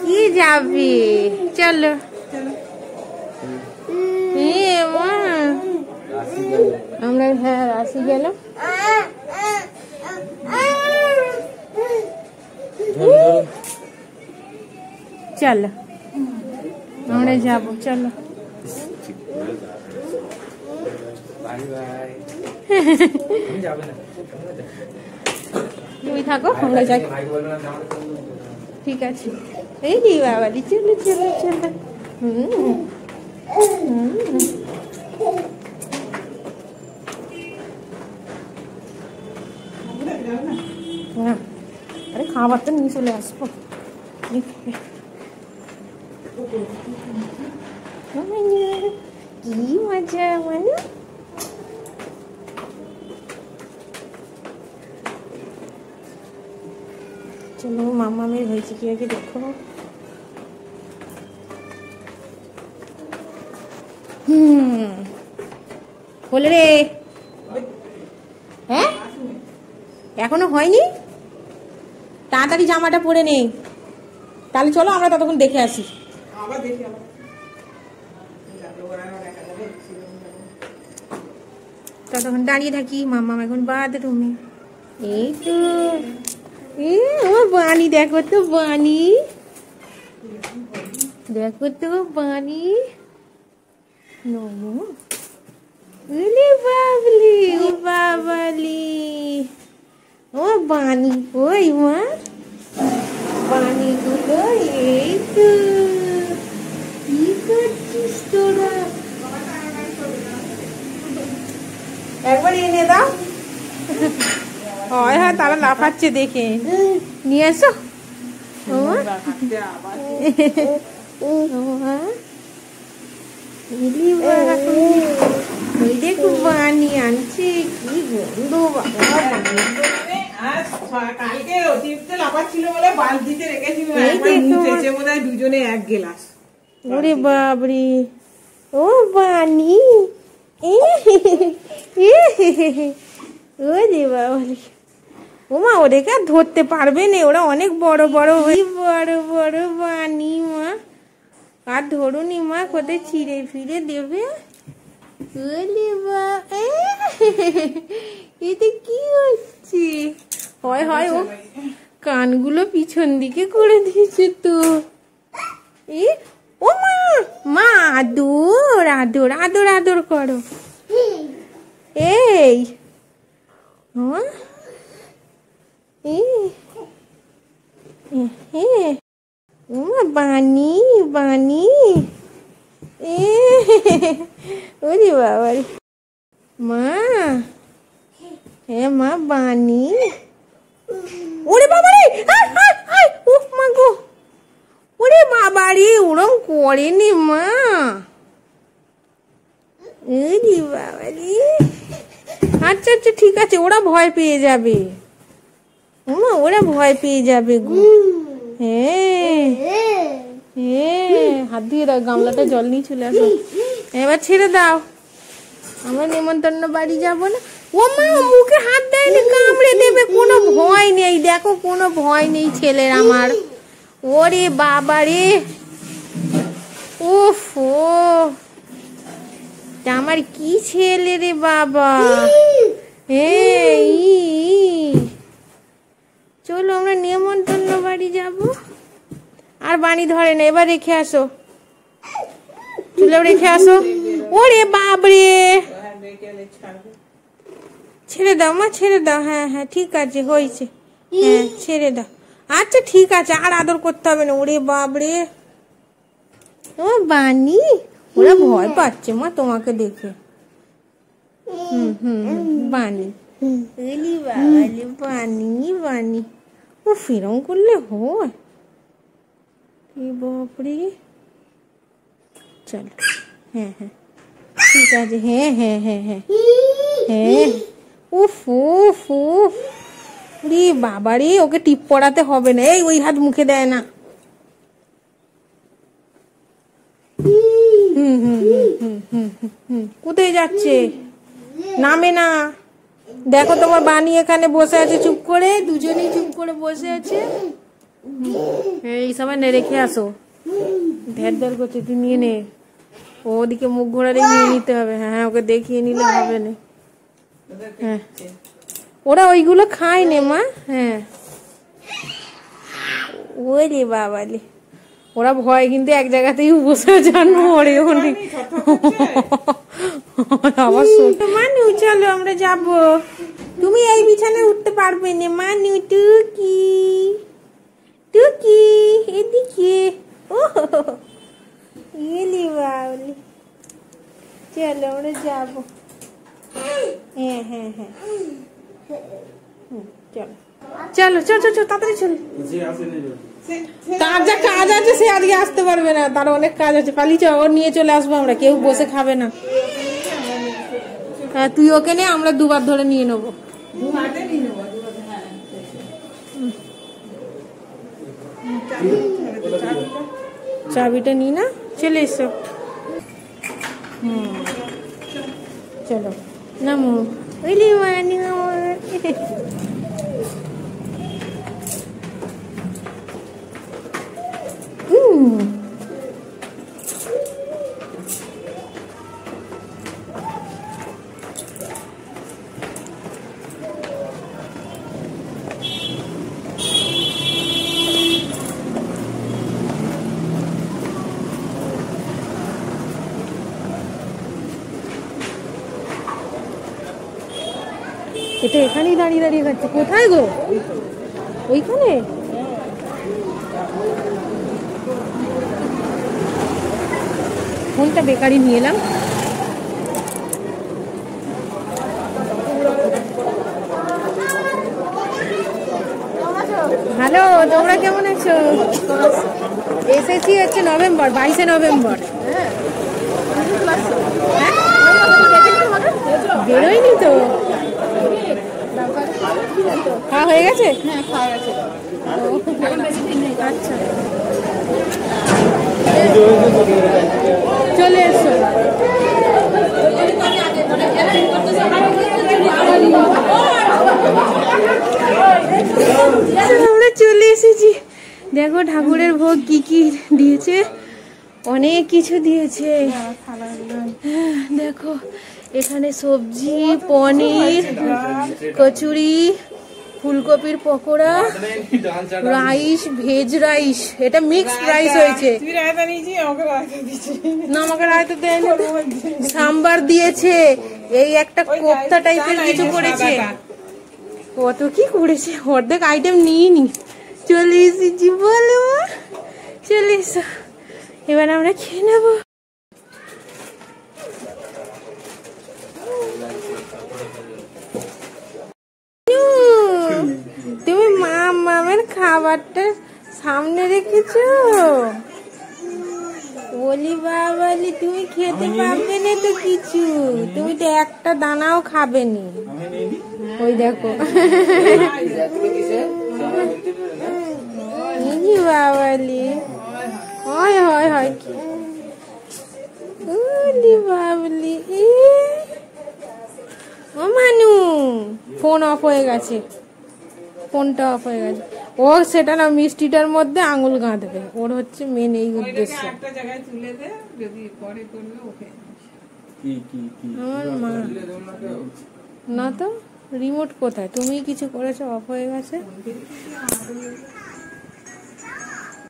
কি যাবে? চলো আমরা, হ্যাঁ রাশি গেলাম। চলো আমরা যাবো, চলো। তুমি থাকো, আমরা যাই। ঠিক আছে, এই রে বাবা, চলো চলো চলো। আরে খাবারটা নিয়ে চলে আসবো। কি মজা, মানে চলো মামা মেয়ে হয়েছে কি আগে দেখো। বলে রে, হ্যাঁ এখনো হয়নি? তাড়াতাড়ি জামাটা পরে নে, তাহলে চলো আমরা ততক্ষণ দেখে আসি। ততক্ষণ দাঁড়িয়ে থাকি। মাম্মা এখন বাথরুমে। এই তো ও বানি, দেখো তো বানি, দেখো তো বানি। বাবলি, ও বাবালি, ও বানি, ওই মা বানি গুলো। এই তো কি করছিস তোরা? একবার এনে দাও। হয় হ্যাঁ, তারা লাফাচ্ছে দেখে। নিয়ে এসো। দেখো বানি আনছে, কি গন্ধ দুজনে এক গেলাস। ওরে বাবরি, ও বানি, ওরে বাবরি। ওমা ওদেরকে আর ধরতে পারবে না, ওরা অনেক বড় বড়, বড় বড় বানি। মা আর ধরুনি মা, কোথায় ছিঁড়ে ফিরে দেবে। এতে কি হচ্ছে? হয় হয়, ও কানগুলো পিছন দিকে করে দিয়েছে তো। ও মা, মা আদর আদর আদর আদর করো। এই বানি বানি, ওরে বাবা, মা হ্যাঁ মা বানি। ওরে বাবা রে, উফ মা গো, ওরে বাবা রে, ওরম করেনি মা। ওরে বাবা রে, আচ্ছা আচ্ছা ঠিক আছে, ওরা ভয় পেয়ে যাবে। ওরা ভয় পেয়ে যাবে গো। হ্যাঁ হ্যাঁ, হাত দিয়ে দাও, গামলাটা জল নিয়ে চলে আসো। এবার ছেড়ে দাও, আমরা নেমন্তন্ন বাড়ি যাবো না। ও মা, মুখে হাত দেয়নি, কামড়ে দেবে, কোনো ভয় নেই। দেখো কোনো ভয় নেই ছেলের আমার। ওরে বাবা রে, উফ, ও আমার কি ছেলে রে বাবা। চলো আমরা নেমন্তন্ন বাড়ি যাব। আর বানি ধরে না, এবার রেখে আসো, চলো রেখে আসো। ওরে বাবরে, ছেড়ে দাও মা, ছেড়ে দাও। হ্যাঁ হ্যাঁ ঠিক আছে, হয়েছে, হ্যাঁ ছেড়ে দাও। আচ্ছা ঠিক আছে, আর আদর করতে হবে না। ওরে বাবরে, ও বানি, ওরা ভয় পাচ্ছে মা তোমাকে দেখে। বানি, বানি বানি, ও ফিরম করলে হয়? বাপরে, চলো হ্যাঁ হ্যাঁ ঠিক আছে, হ্যাঁ হ্যাঁ হ্যাঁ হ্যাঁ হ্যাঁ। উফ উফ উফ, রে বাবা রে, ওকে টিপ পড়াতে হবে না। এই ওই হাত মুখে দেয় না। কোথায় যাচ্ছে? নামে না। দেখো তোমার বানি এখানে বসে আছে চুপ করে, দুজনেই চুপ করে বসে আছে। এই সময় নে রেখে আসো, ধ্যার ধ্যার করছে, তুই নিয়ে নে। ওদিকে মুখ ঘোরারে নিয়ে নিতে হবে। হ্যাঁ, ওকে দেখিয়ে নিলে হবে না। হ্যাঁ, ওরা ওইগুলো খায় নে মা। হ্যাঁ, ওরে বাবালে, ওরা ভয় কিন্তু এক জায়গাতেই বসে জানো ওরে অনেক। আবার মানু চলো আমরা যাব, তুমি এই বিছানায় উঠতে পারবে না মানু। টুকি টুকি এদিকে, ও এলি বাবলি, চলো আমরা যাবো। হ্যাঁ হ্যাঁ হ্যাঁ, চলো চলো চলো চলো তাড়াতাড়ি চলো। তার যা কাজ আছে সে আজকে আসতে পারবে না, তার অনেক কাজ আছে। পালিয়ে চল, ওর নিয়ে চলে আসবো আমরা, কেউ বসে খাবে না। হ্যাঁ, তুই ওকে নে, আমরা দুবার ধরে নিয়ে নেবো। চাবিটা নি না, চলে এসো। চলো নামো। ওইলি মানি এটা এখানেই দাঁড়িয়ে দাঁড়িয়ে খাচ্ছে। কোথায় গো? ওইখানে? ফোনটা বেকারি নিয়ে এলাম। হ্যালো, তোমরা কেমন আছো? এসেছি হচ্ছে নভেম্বর, 22শে নভেম্বর। বেরোয়নি তো? খাওয়া হয়ে গেছে? আচ্ছা, চলে এসো। আমরা চলে এসেছি। দেখো ঠাকুরের ভোগ কি কি দিয়েছে, অনেক কিছু দিয়েছে। দেখো এখানে সবজি, পনির, কচুরি, ফুলকপির পকোড়া, রাইস, ভেজ রাইস। এটা মিক্সড রাইস হয়েছে। না, আমাকে রায়তা দেয়নি। সাম্বার দিয়েছে, এই একটা কোপ্তা টাইপের কিছু করেছে। কত কি করেছে, অর্ধেক আইটেম নিয়ে নি। চলে এসেছি, বলো চলে এসো, এবার আমরা খেয়ে নেবো। তুমি মামের খাবারটা সামনে রেখেছো? বলি বাবালি, তুমি খেতে পারবে না তো কিছু, তুমি তো একটা দানাও খাবে নি। ওই দেখো বাবালি, হয় হয় হয়, বাবলি। ও মানু, ফোন অফ হয়ে গেছে, ফোনটা অফ হয়ে গেছে। ও সেটা না, মিষ্টিটার মধ্যে আঙুল গাঁথবে, ওর হচ্ছে মেন এই উদ্দেশ্য। আমার মা না তো, রিমোট কোথায়? তুমি কিছু করেছো, অফ হয়ে গেছে।